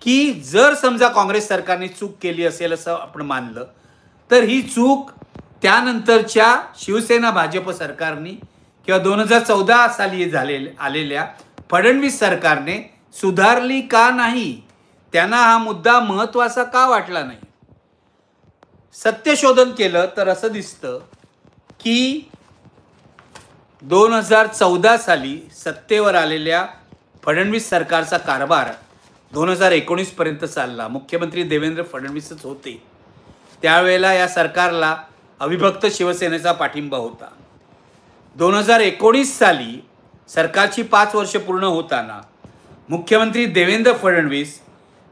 की जर समजा काँग्रेस सरकारने चूक केली असेल असं आपण मानलं तर ही चूक त्यानंतरच्या शिवसेना भाजप सरकारने किंवा 2014 साली आलेल्या फडणवीस सरकारने सुधारली का नाही, त्यांना हा मुद्दा महत्त्वाचा का वाटला नाही। सत्यशोधन केलं तर असं दिसतं की 2014 साली सत्तेवर आलेल्या फडणवीस सरकारचा कारभार 2019 पर्यंत चालला। मुख्यमंत्री देवेंद्र फडणवीसच होते। त्यावेळेला या सरकारला अविभक्त शिवसेनेचा पाठिंबा होता। 2019 साली सरकारची 5 वर्ष पूर्ण होताना मुख्यमंत्री देवेंद्र फडणवीस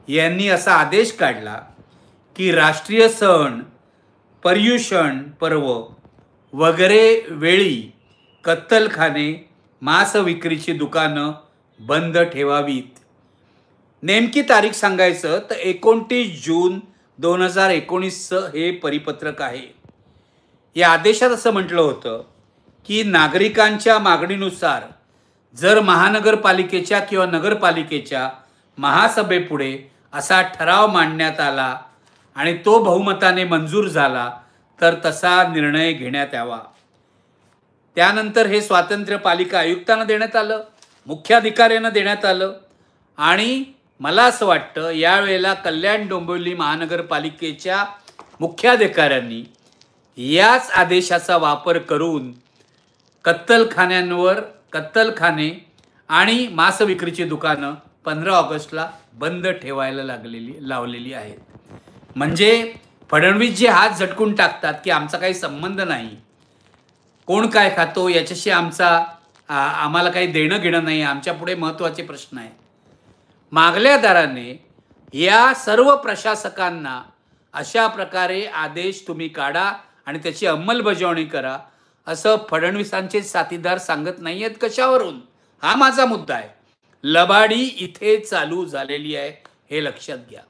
यांनी असा आदेश काढला की राष्ट्रीय सण, पर्युषण पर्व वगैरे वेळी कत्तलखाने, मांस विक्रीची दुकानं बंद ठेवावीत। नेमकी तारीख सांगायचं तर 29 जून 2019 हे परिपत्रक आहे। या आदेशात असं म्हटलं होतं की नागरिकांच्या मागणीनुसार जर महानगरपालिकेच्या किंवा नगरपालिकेच्या महासभेपुढे असा ठराव मांडण्यात आला आणि तो बहुमताने मंजूर झाला तर तसा निर्णय घेण्यात यावा। त्यानंतर हे स्वातंत्र्य पालिका आयुक्तांना देण्यात आलं, मुख्याधिकाऱ्यांना देण्यात आलं आणि मला असं वाटतं यावेळेला कल्याण डोंबिवली महानगरपालिकेच्या मुख्याधिकाऱ्यांनी याच आदेशाचा वापर करून कत्तलखाने आणि मांस विक्रीची दुकानं 15 ऑगस्टला बंद ठेवायला लावलेली आहेत। म्हणजे फडणवीस जे हात झटकून टाकतात की आमचा काही संबंध नाही, कोण काय खातो याच्याशी आम्हाला काही देणं घेणं नाही, आमच्या पुढे महत्त्वाचे प्रश्न आहेत। मागल्या दाराने या सर्व प्रशासकांना अशा प्रकारे आदेश तुम्ही काढा आणि त्याची अंमलबजावणी करा असं फडणवीसांचे साथीदार सांगत नाही आहेत। कशावरून? हा माझा मुद्दा आहे। लबाडी इथे चालू झालेली आहे, हे लक्षात घ्या।